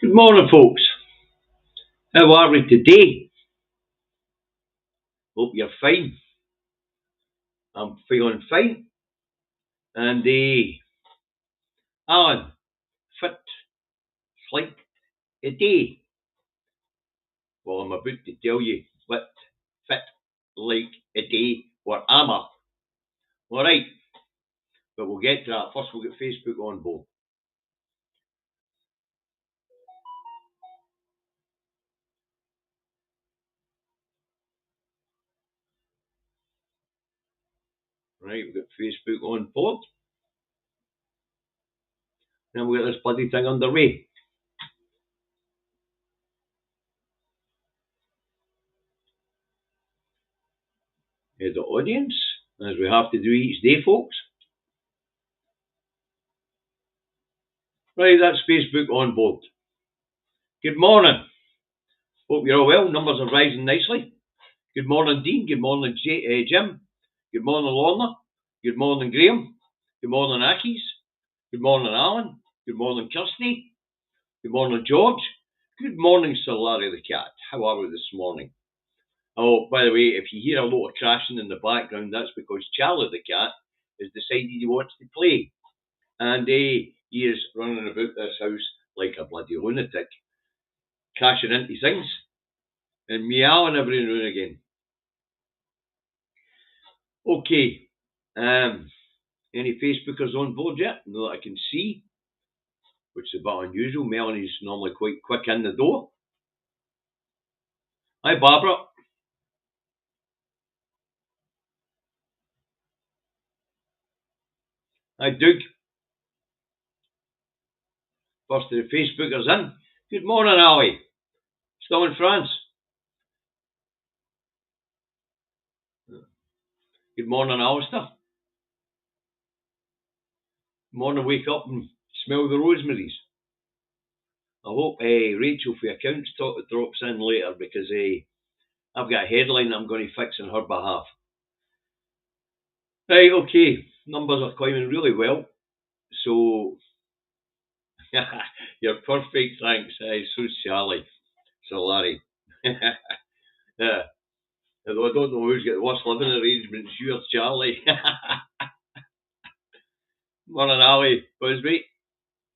Good morning, folks. How are we today? Hope you're fine. I'm feeling fine. And Alan, fit like a day. Well, I'm about to tell you what fit like a day where I'm at. All right, but we'll get to that. First, we'll get Facebook on board. Right, we've got Facebook on board. Then we'll get this bloody thing underway. Here's the audience, as we have to do each day, folks. Right, that's Facebook on board. Good morning. Hope you're all well. Numbers are rising nicely. Good morning, Dean. Good morning, Jim. Good morning, Lorna. Good morning, Graham. Good morning, Akis. Good morning, Alan. Good morning, Kirsty. Good morning, George. Good morning, Sir Larry the cat. How are we this morning? Oh, by the way, if you hear a lot of crashing in the background, that's because Charlie the cat has decided he wants to play. And he is running about this house like a bloody lunatic, crashing into things and meowing every now and again. Okay. Any Facebookers on board yet? No, that I can see, which is a bit unusual. Melanie's normally quite quick in the door. Hi, Barbara. Hi, Doug. First of the Facebookers in. Good morning, Ali. Still in France. Good morning, Alistair. Morning, wake up and smell the rosemaries. I hope Rachel for accounts drops in later because I've got a headline I'm going to fix on her behalf. Right, okay. Numbers are climbing really well. So, you're perfect, thanks. So's Charlie. So, Larry. Yeah. Although I don't know who's got the worst living arrangements, you or Charlie. Morning, Ali. Busby.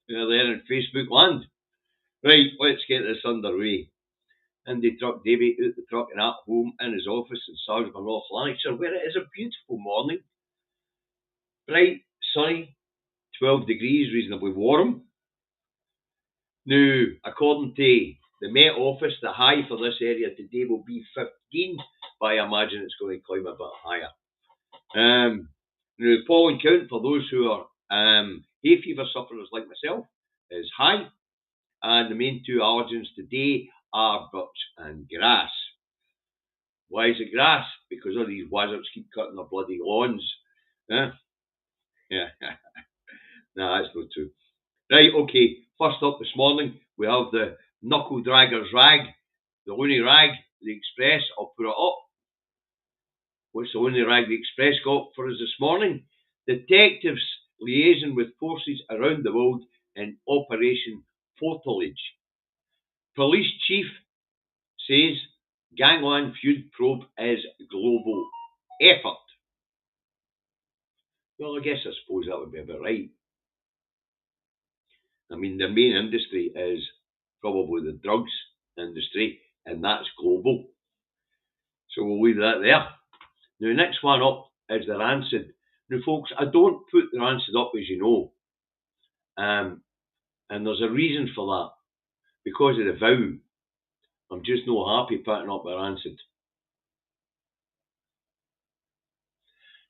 We're there in Facebook land. Right, let's get this underway. Indy Truck Davy out the truck and at home in his office in Sargent, North Lanarkshire, where it is a beautiful morning. Bright, sunny, 12 degrees, reasonably warm. Now, according to the Met Office, the high for this area today will be 15, but I imagine it's going to climb a bit higher. Now, the pollen count for those who are hay fever sufferers like myself is high, and the main two allergens today are birch and grass. Why is it grass? Because all these wizards keep cutting their bloody lawns. Yeah. Nah, that's not true. Right, okay. First up this morning, we have the Knuckle Dragger's Rag, the Looney Rag, the Express. I'll put it up. What's the Looney Rag the Express got for us this morning? Detectives liaising with forces around the world in Operation Fortilage. Police chief says gangland feud probe is global effort. Well, I guess I suppose that would be about right. I mean, the main industry is probably the drugs industry, and that's global. So we'll leave that there. Now, next one up is the rancid. Now, folks, I don't put the rancid up, as you know. And there's a reason for that. Because of the vow. I'm just no happy putting up the rancid.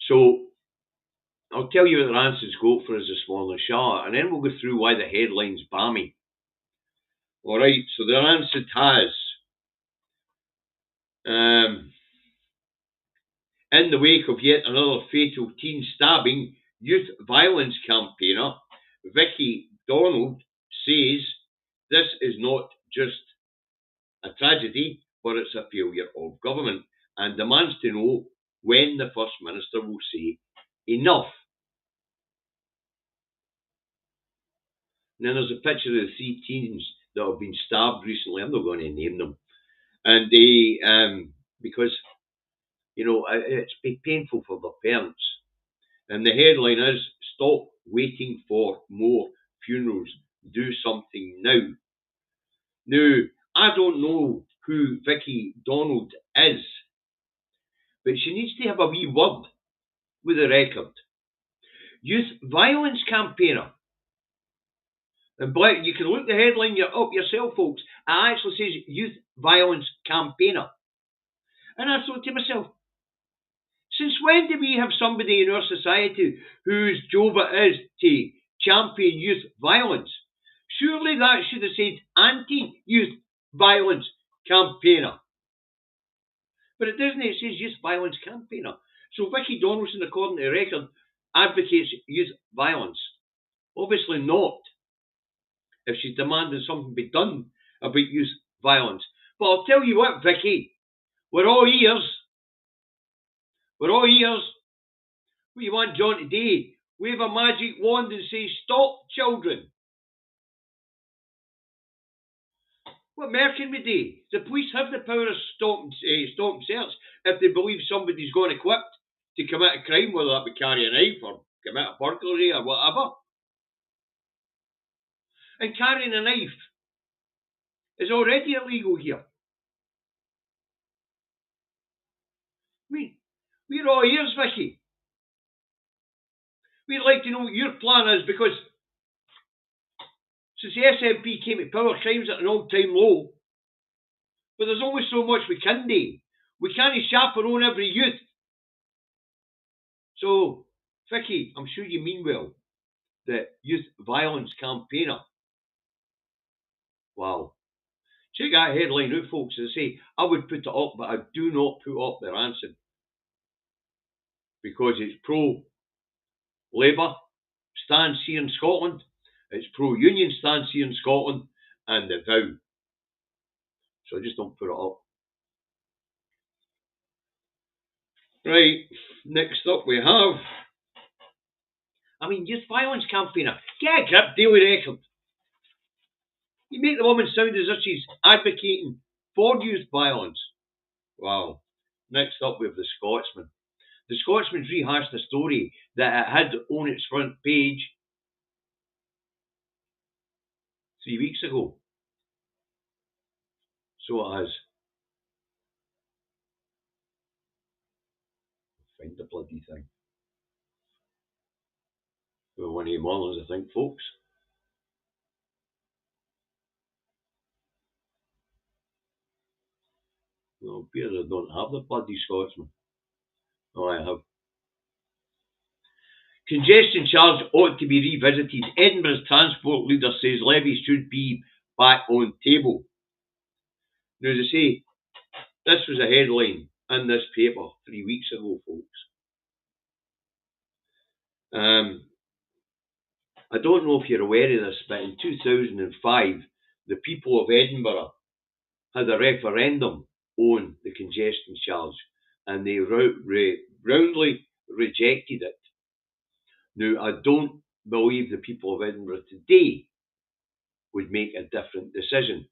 So, I'll tell you what the rancid's got for us this morning, shall I? And then we'll go through why the headline's balmy. Alright, so the rancid has in the wake of yet another fatal teen stabbing, youth violence campaigner Vicky Donald says this is not just a tragedy, but it's a failure of government, and demands to know when the First Minister will say enough. And then there's a picture of the three teens that have been stabbed recently. I'm not going to name them. And they, because, it's been painful for their parents. And the headline is, "Stop waiting for more funerals. Do something now." Now, I don't know who Vicky Donald is, but she needs to have a wee word with the record. Youth violence campaigner. And you can look the headline up yourself, folks. It actually says youth violence campaigner. And I thought to myself, since when do we have somebody in our society whose job it is to champion youth violence? Surely that should have said anti-youth violence campaigner. But it doesn't, it says youth violence campaigner. So Vicky Donaldson, according to the record, advocates youth violence. Obviously not, if she's demanding something be done about youth violence. But I'll tell you what, Vicky, we're all ears. We're all ears. What do you want John to do? Wave a magic wand and say, "Stop, children." What more can we do? The police have the power of stop and search if they believe somebody's gone equipped to commit a crime, whether that be carry a knife or commit a burglary or whatever. And carrying a knife is already illegal here. I mean, we're all ears, Vicky. We'd like to know what your plan is, because since the SNP came to power, crime's at an all-time low. But there's only so much we can do. We can't chaperone every youth. So, Vicky, I'm sure you mean well. The youth violence campaigner. Wow. Check that headline out, folks. As I say, I would put it up, but I do not put up the ransom. Because it's pro-Labour stance here in Scotland. It's pro-union stance here in Scotland. And the vow. So I just don't put it up. Right, next up we have, youth violence campaigner. Get a grip, Daily Record. You make the woman sound as if she's advocating for youth violence. Wow. Next up we have the Scotsman. The Scotsman's rehashed a story that it had on its front page 3 weeks ago. So it has. Find the bloody thing. Well, one of your mornings, I think, folks. No, beer, I don't have the bloody Scotsman. Oh, I have. Congestion charge ought to be revisited. Edinburgh's transport leader says levies should be back on table. Now, as I say, this was a headline in this paper 3 weeks ago, folks. I don't know if you're aware of this, but in 2005, the people of Edinburgh had a referendum on the congestion charge, and they roundly rejected it. Now, I don't believe the people of Edinburgh today would make a different decision.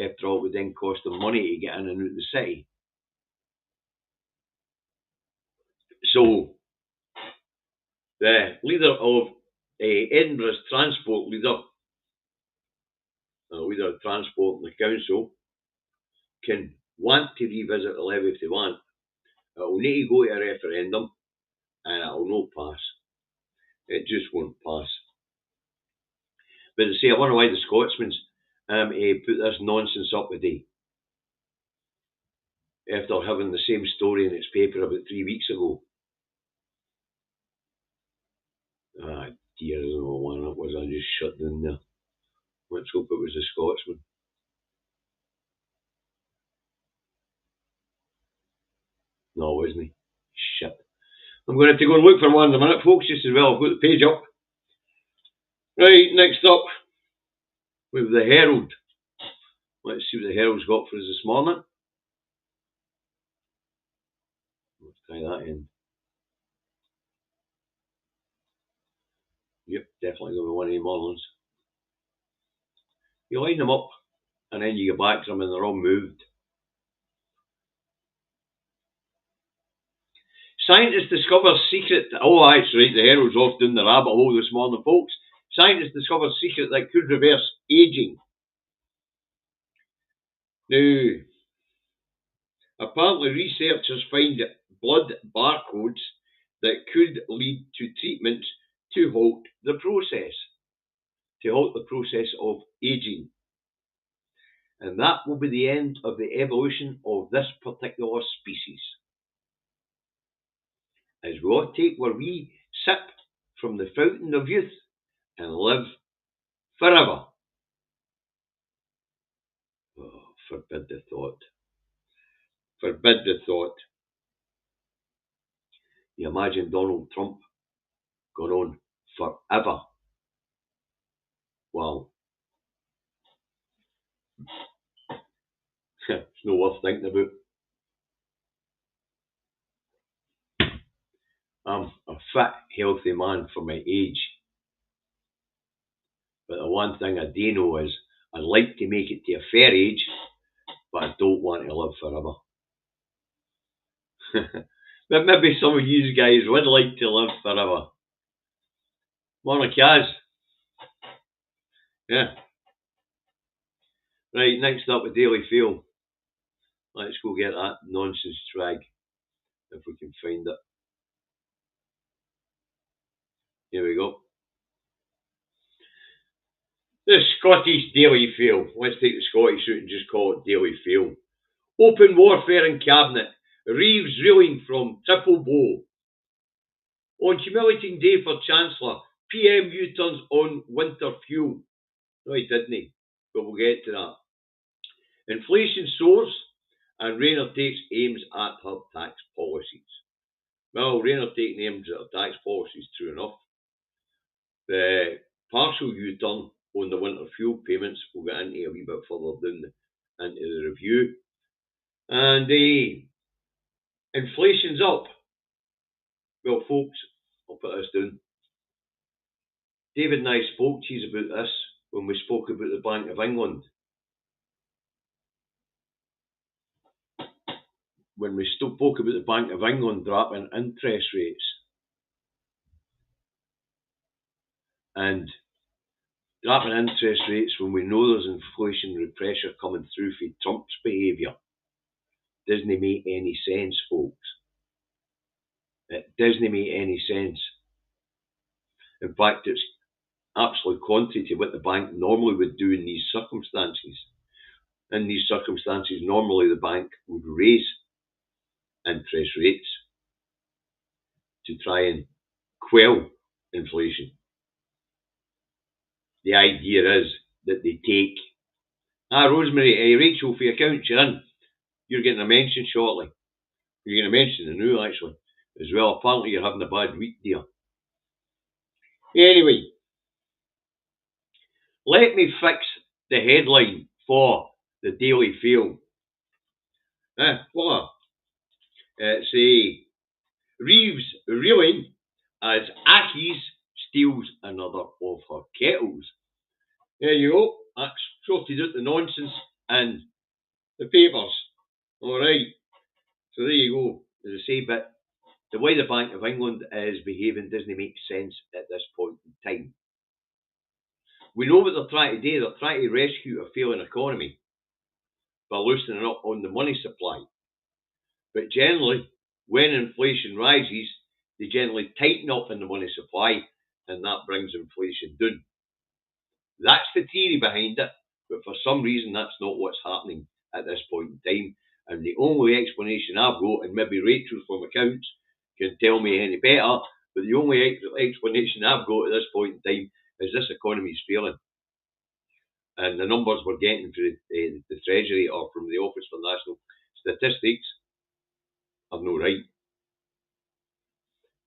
After all, it would then cost them money to get in and out of the city. So, the leader of Edinburgh's transport leader of transport and the council, can want to revisit the levy if they want. It will need to go to a referendum, and it will not pass. It just won't pass. But I say, I wonder why the Scotsman's put this nonsense up today, after having the same story in its paper about 3 weeks ago. Ah, dear, I don't know what one it was. I just shut down there. Let's hope it was the Scotsman. No, wasn't he? Shit. I'm going to have to go and look for one in a minute, folks, just as well. I've got the page up. Right, next up, we have the Herald. Let's see what the Herald's got for us this morning. Let's try that in. Yep, definitely going to be one of the mornings. You line them up, and then you get back to them and they're all moved. Scientists discover secret. Oh, that's right. The Herald's off down the rabbit hole this morning, folks. Scientists discover secret that could reverse aging. Now, apparently, researchers find blood barcodes that could lead to treatments to halt the process. To halt the process of aging. And that will be the end of the evolution of this particular species. As we all take where we sip from the fountain of youth and live forever. Oh, forbid the thought. Forbid the thought. You imagine Donald Trump going on forever. Wow. It's not worth thinking about. I'm a fit, healthy man for my age. But the one thing I do know is I'd like to make it to a fair age, but I don't want to live forever. But maybe some of you guys would like to live forever. Morning, Kaz. Yeah. Right, next up, the Daily Feel. Let's go get that nonsense trag, if we can find it. Here we go. The Scottish Daily Feel. Let's take the Scottish route and just call it Daily Feel. Open warfare in Cabinet. Reeves reeling from triple blow. On humiliating day for Chancellor, PM U-turns on winter fuel. No, he didn't, but we'll get to that. Inflation soars and Rayner takes aims at her tax policies. Well, Rayner taking aims at her tax policies, true enough. The partial U-turn on the winter fuel payments, we'll get into a wee bit further down into the review. And the inflation's up. Well, folks, I'll put this down. David and I spoke to you about this when we spoke about the Bank of England. When we spoke about the Bank of England dropping interest rates. And dropping interest rates when we know there's inflationary pressure coming through for Trump's behaviour doesn't make any sense, folks. It doesn't make any sense. In fact, it's absolutely contrary to what the bank normally would do in these circumstances. In these circumstances, normally the bank would raise interest rates to try and quell inflation. The idea is that they take, Rosemary, Rachel, for your accounts, you're in. You're getting a mention shortly. You're going to mention the new, actually, as well. Apparently you're having a bad week, dear. Anyway, let me fix the headline for the Daily Feel. Voila. It's Reeves reeling as Aki's steals another of her kettles. There you go. That's sorted out the nonsense and the papers. Alright. So there you go. As I say, but the way the Bank of England is behaving doesn't make sense at this point in time. We know what they're trying to do. They're trying to rescue a failing economy by loosening up on the money supply. But generally, when inflation rises, they generally tighten up in the money supply, and that brings inflation down. That's the theory behind it, but for some reason that's not what's happening at this point in time. And the only explanation I've got, and maybe Rachel from accounts can tell me any better, but the only explanation I've got at this point in time is this economy is failing. And the numbers we're getting from the Treasury or from the Office for National Statistics are no right.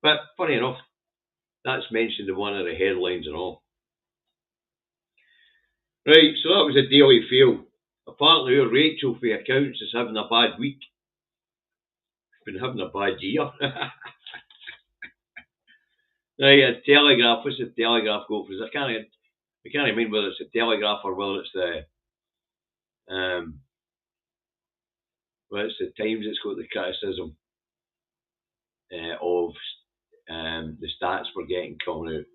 But funny enough, that's mentioned in one of the headlines and all. Right, so that was a Daily Feel. Apparently our Rachel for accounts is having a bad week. She's been having a bad year. Right, a Telegraph. What's the Telegraph go for? I can't I can't remember whether it's the Telegraph or whether it's the Times that's got the criticism of the stats we're getting coming out.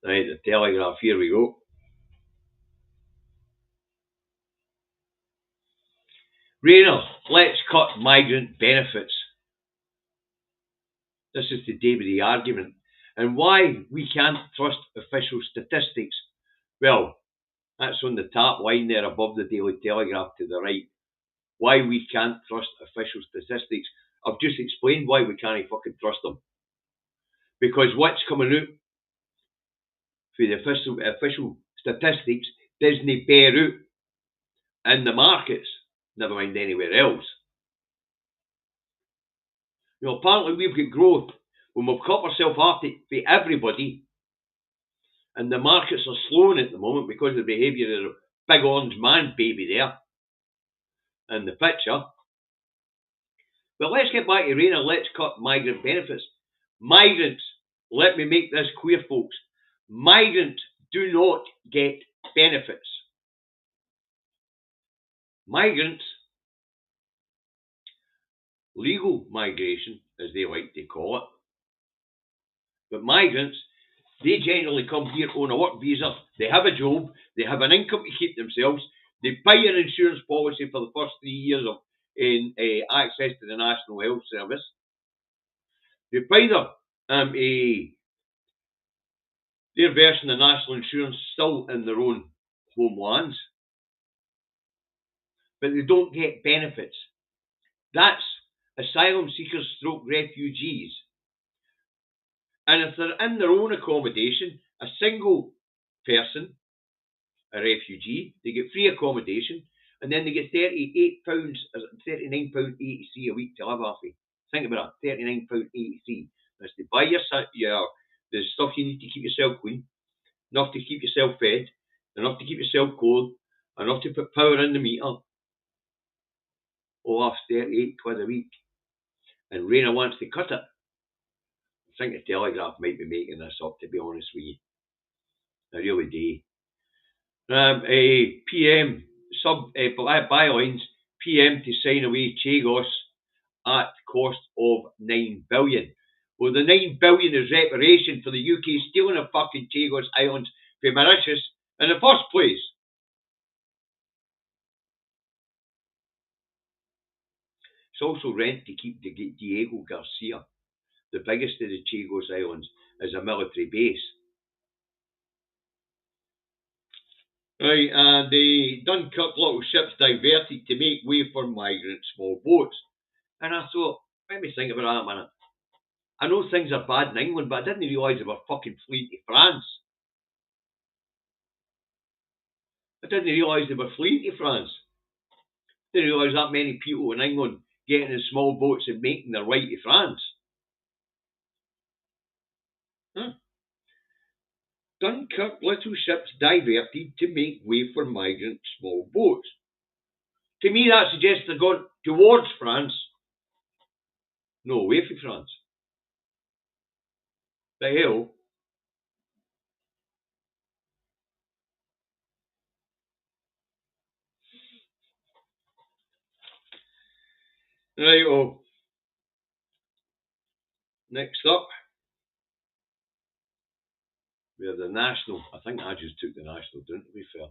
Right, the Telegraph, here we go. Rayner, let's cut migrant benefits. This is today with the argument. And why we can't trust official statistics. Well, that's on the top line there above the Daily Telegraph to the right. Why we can't trust official statistics. I've just explained why we can't fucking trust them. Because what's coming out for the official statistics doesn't bear out in the markets, never mind anywhere else. You know, apparently we've got growth when we've cut ourselves off for everybody, and the markets are slowing at the moment because of the behaviour of the big orange man baby there in the picture. But let's get back to Rayner. Let's cut migrant benefits. Migrants, let me make this clear, folks. Migrants do not get benefits. Migrants, legal migration, as they like to call it, but migrants, they generally come here on a work visa. They have a job. They have an income to keep themselves. They pay an insurance policy for the first 3 years of access to the National Health Service. They pay their version of national insurance still in their own homelands, but they don't get benefits. That's asylum seekers / refugees. And if they're in their own accommodation, a single person, a refugee, they get free accommodation, and then they get £38, £39.83 a week to live off of. Think about that, £39.83. That's to buy the stuff you need to keep yourself clean, enough to keep yourself fed, enough to keep yourself cold, enough to put power in the meter. All off £38 a week. And Rayner wants to cut it. I think the Telegraph might be making this up, to be honest with you. I really do. PM bylines, PM to sign away Chagos at cost of $9 billion. Well, the $9 billion is reparation for the UK stealing of fucking Chagos Islands from Mauritius in the first place. It's also rent to keep Diego Garcia, the biggest of the Chagos Islands, as a military base. Right, and the Dunkirk little ships diverted to make way for migrant small boats. And I thought, let me think about that a minute. I know things are bad in England, but I didn't realise they were fucking fleeing to France. I didn't realise they were fleeing to France. I didn't realise that many people in England getting in small boats and making their way to France. Huh? Dunkirk little ships diverted to make way for migrant small boats. To me, that suggests they're going towards France, no away from France. The hell? Right, oh. Next up, we have the National. I think I just took the National, didn't to be fair.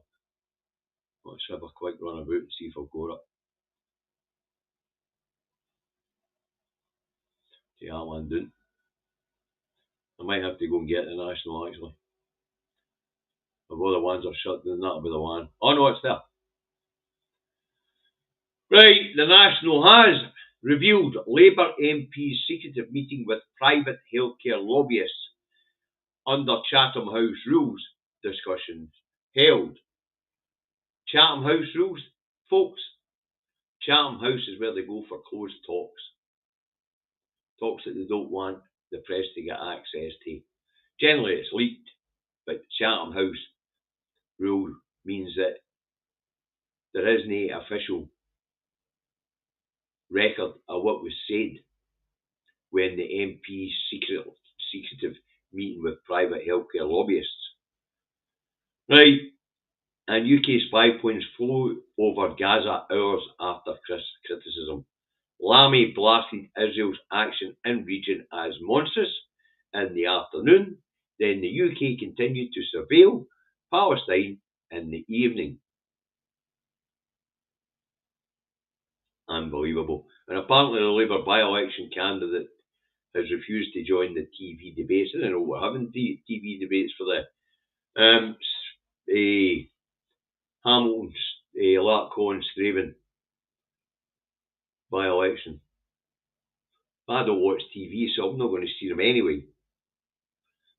Let's have a quick run about and see if I've got it. Yeah, I'm doing. I might have to go and get the National actually. If all the ones are shut, then that'll be the one. Oh no, it's there. Right, the National has revealed Labour MP's secretive meeting with private healthcare lobbyists under Chatham House rules. Discussions held. Chatham House rules, folks. Chatham House is where they go for closed talks. Talks that they don't want the press to get access to. Generally it's leaked, but Chatham House rule means that there isn't an official record of what was said when the MP's secretive meeting with private healthcare lobbyists. Right, and UK spy planes flew over Gaza hours after criticism. Lamy blasted Israel's action in region as monstrous in the afternoon. Then the UK continued to surveil Palestine in the evening. Unbelievable. And apparently the Labour by-election candidate has refused to join the TV debates. I don't know, we're having TV debates for the Hamilton's Lark-Cohen Straven by-election. I don't watch TV, so I'm not going to see them anyway.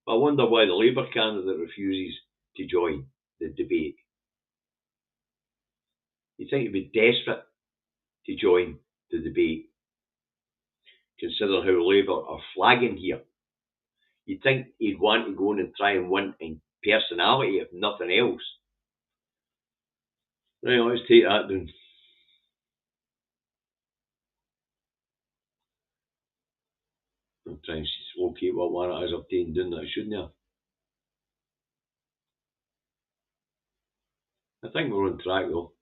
But I wonder why the Labour candidate refuses to join the debate. You'd think he'd be desperate to join the debate, considering how Labour are flagging here. You'd think he'd want to go in and try and win in personality, if nothing else. Right, let's take that down. I'm trying to locate what one it is I've taken down that I shouldn't have. I think we're on track though.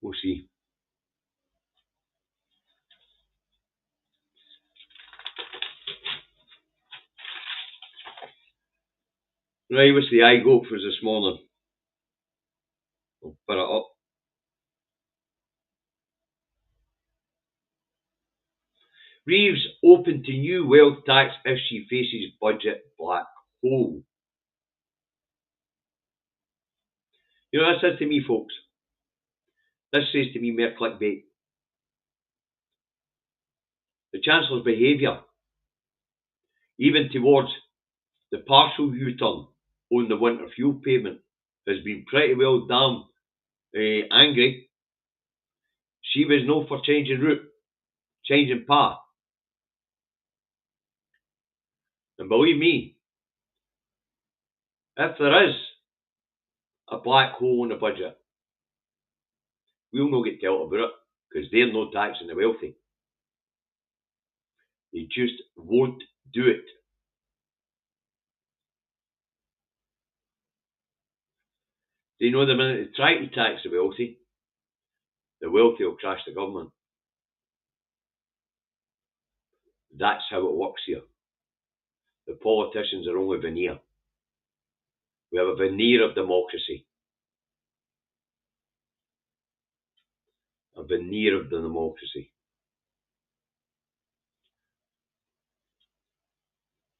We'll see. Right, what's the eye go for us this morning? We'll put it up. Reeves open to new wealth tax if she faces budget black hole. You know, that says to me, folks. This says to me mere clickbait. The Chancellor's behaviour, even towards the partial U-turn on the winter fuel payment, has been pretty well damn angry. She was no for changing route, changing path. And believe me, if there is a black hole in the budget, we'll not get told about it, because they're no taxing the wealthy. They just won't do it. They know the minute they try to tax the wealthy will crash the government. That's how it works here. The politicians are only veneer. We have a veneer of democracy. A veneer of the democracy.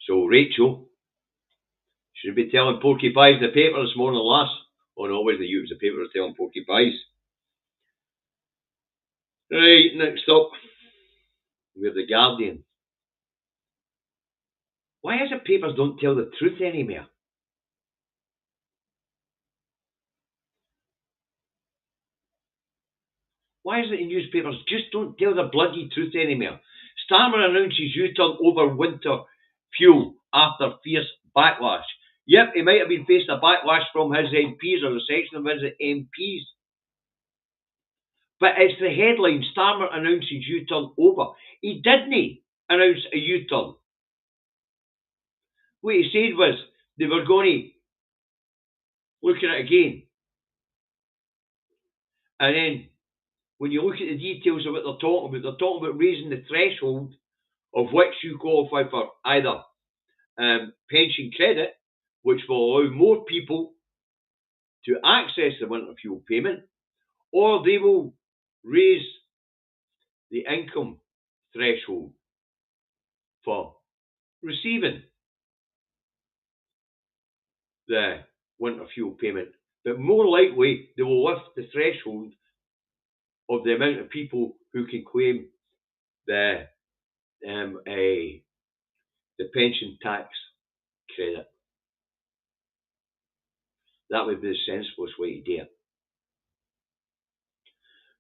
So Rachel should be telling porky pies in the paper this morning, lass. Oh no, always the use the paper is telling porky pies. Right, next up, we have the Guardian. Why is it papers don't tell the truth anymore? Why is it the newspapers just don't tell the bloody truth anymore? Starmer announces U-turn over winter fuel after fierce backlash. Yep, he might have been facing a backlash from his MPs or a section of his MPs. But it's the headline, Starmer announces U-turn over. He didn't announce a U-turn. What he said was they were going to look at it again. And then when you look at the details of what they're talking about raising the threshold of which you qualify for either pension credit, which will allow more people to access the winter fuel payment, or they will raise the income threshold for receiving the winter fuel payment. But more likely, they will lift the threshold of the amount of people who can claim the pension tax credit. That would be the sensiblest way to do it.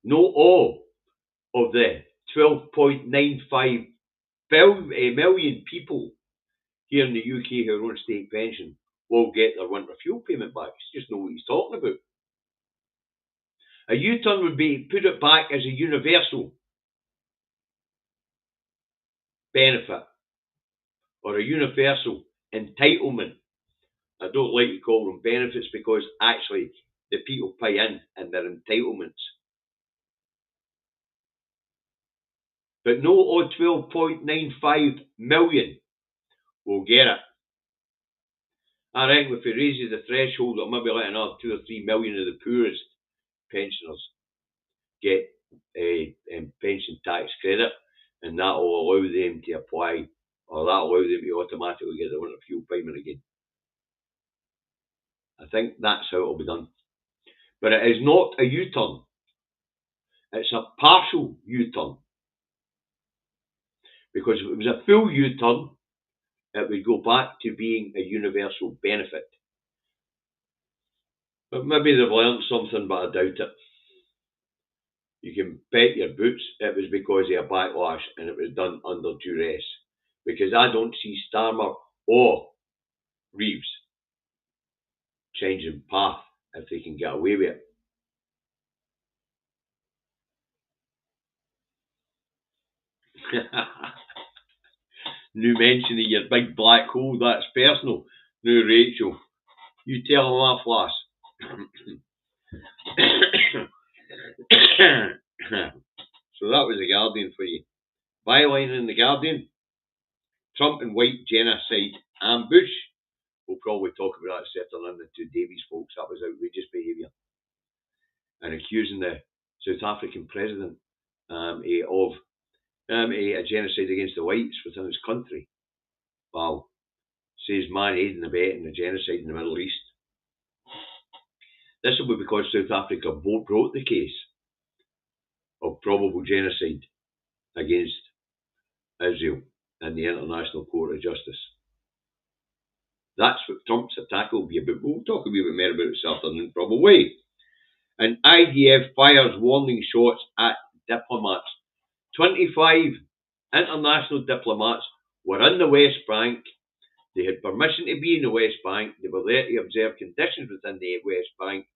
Not all of the 12.95 million people here in the UK who are on state pension will get their winter fuel payment back. It's just know what he's talking about. A U-turn would be put it back as a universal benefit or a universal entitlement I don't like to call them benefits because actually the people pay in and their entitlements. But no all 12.95 million will get it. I reckon if it raises the threshold, it'll maybe let another 2 or 3 million of the poorest pensioners get a pension tax credit, and that will allow them to apply, or that will allow them to automatically get the winter fuel payment again. I think that's how it'll be done. But it is not a U-turn. It's a partial U-turn. Because if it was a full U-turn, it would go back to being a universal benefit. But maybe they've learned something, but I doubt it. You can bet your boots it was because of a backlash and it was done under duress. Because I don't see Starmer or Reeves changing path if they can get away with it. New mention of your big black hole, that's personal. No, Rachel, you tell him off, lass. So that was the Guardian for you. Byline in the Guardian: Trump and white genocide ambush. We'll probably talk about that this afternoon. The Two Davies folks, that was outrageous behaviour, and accusing the South African president of a genocide against the whites within his country. Wow. Says man aiding and abetting the genocide in the Middle East. This will be because South Africa both brought the case of probable genocide against Israel in the International Court of Justice. That's what Trump's attack will be about. We'll talk a wee bit more about it this afternoon, probably. And IDF fires warning shots at diplomats. 25 international diplomats were in the West Bank. They had permission to be in the West Bank. They were there to observe conditions within the West Bank.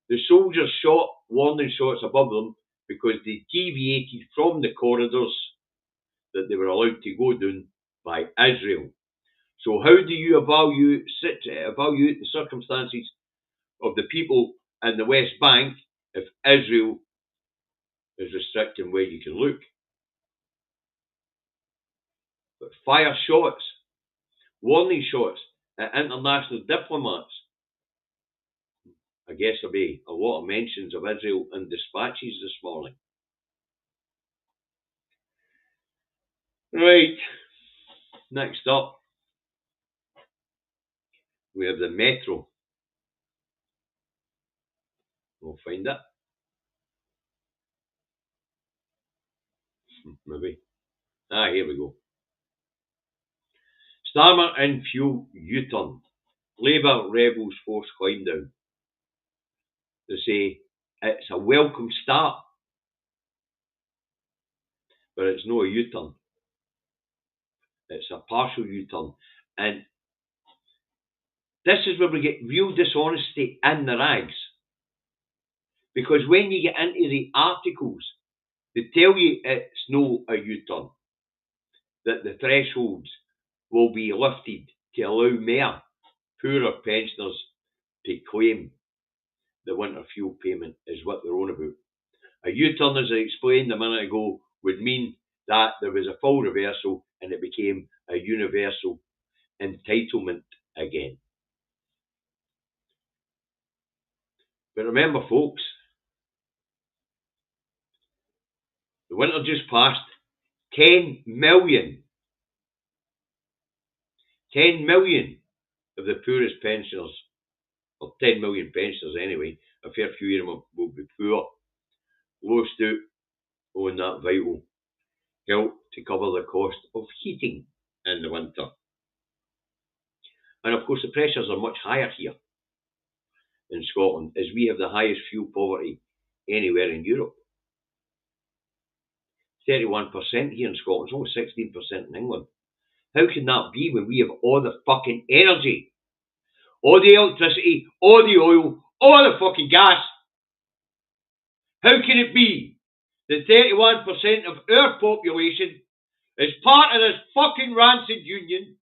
The soldiers shot warning shots above them because they deviated from the corridors that they were allowed to go down by Israel. So how do you evaluate the circumstances of the people in the West Bank if Israel is restricting where you can look? But fire shots, warning shots at international diplomats. I guess there'll be a lot of mentions of Israel in dispatches this morning. Right, next up, we have the Metro. We'll find it. Maybe. Here we go. Starmer in fuel U-turn. Labour rebels force climb down. They say it's a welcome start, but it's no a U-turn. It's a partial U-turn. And this is where we get real dishonesty in the rags. Because when you get into the articles, they tell you it's no a U-turn. That the thresholds will be lifted to allow more poorer pensioners to claim the winter fuel payment is what they're on about. A U-turn, as I explained a minute ago, would mean that there was a full reversal and it became a universal entitlement again. But remember, folks, the winter just passed. 10 million of the poorest pensioners, or 10 million pensioners anyway, a fair few of them will be poor, lost out on that vital help to cover the cost of heating in the winter. And of course the pressures are much higher here in Scotland, as we have the highest fuel poverty anywhere in Europe. 31% here in Scotland, it's only 16% in England. How can that be when we have all the fucking energy, all the electricity, all the oil, all the fucking gas? How can it be that 31% of our population is part of this fucking rancid union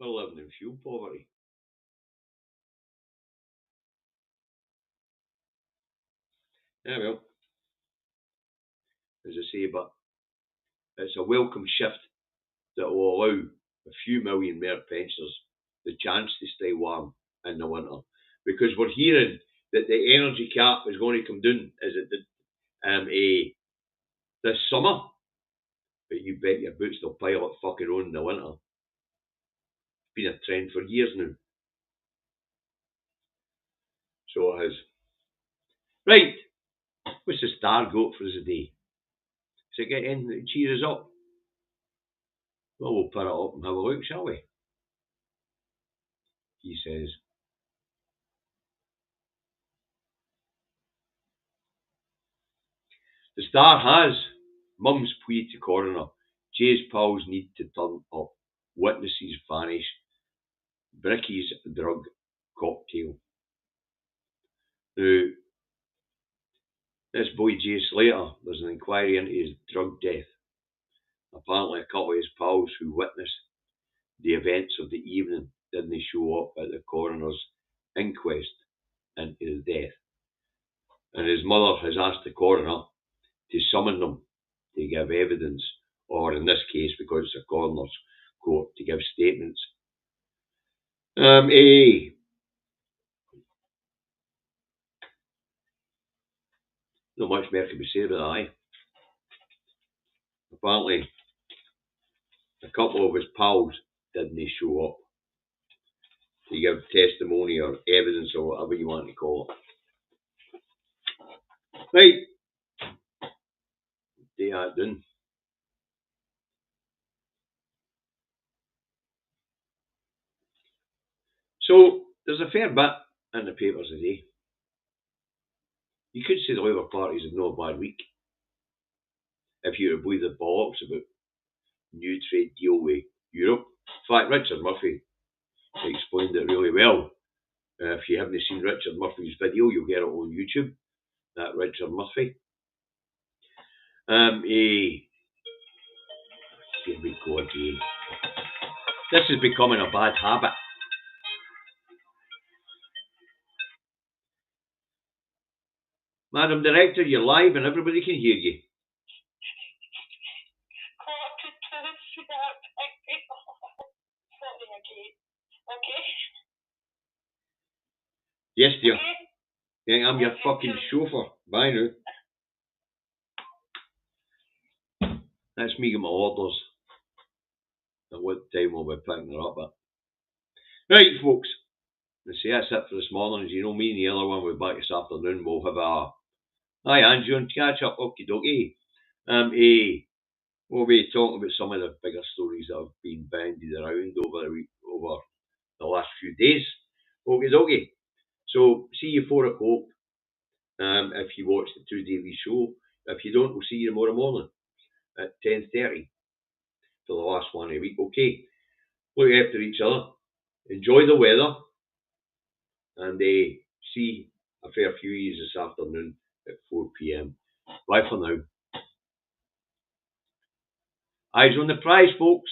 We're living in fuel poverty. Yeah, well, as I say, but it's a welcome shift that will allow a few million more pensioners the chance to stay warm in the winter. Because we're hearing that the energy cap is going to come down as it did this summer. But you bet your boots they'll pile it fucking on in the winter. It's been a trend for years now. So it has. Right, what's the star got for us today? Does it get anything that cheers us up? Well, we'll put it up and have a look, shall we? He says, the Star has Mum's plea to coroner. Jay's pals need to turn up. Witnesses vanish. Bricky's drug cocktail. Now, this boy Jay Slater, there's an inquiry into his drug death. Apparently, a couple of his pals who witnessed the events of the evening didn't show up at the coroner's inquest into his death. And his mother has asked the coroner to summon them to give evidence, or in this case, because it's a coroner's court, to give statements. Not much more can be said about that. Apparently, a couple of his pals didn't show up to give testimony or evidence or whatever you want to call it. Right, do that done. So, there's a fair bit in the papers today. You could say the Labour Party's had no bad week. If you were to believe the bollocks about new trade deal with Europe. In fact, Richard Murphy explained it really well. If you haven't seen Richard Murphy's video, you'll get it on YouTube. That Richard Murphy. Here we go again. This is becoming a bad habit. Madam Director, you're live and everybody can hear you. Yes, dear. Yeah, I'm your fucking chauffeur. Bye now. That's me getting my orders. At what time we'll be picking her up at. Right, folks. Let's see, that's it for this morning. As you know, me and the other one will be back this afternoon. We'll have a... Hi, Andrew, and catch up. Okie dokie. We'll be talking about some of the bigger stories that have been bandied around over the last few days. Okie dokie. So, see you 4 o'clock if you watch the Two Davies show. If you don't, we'll see you tomorrow morning at 10:30 for the last one of the week. Okay, look after each other. Enjoy the weather. And see a fair few of you this afternoon at 4 p.m. Bye for now. Eyes on the prize, folks.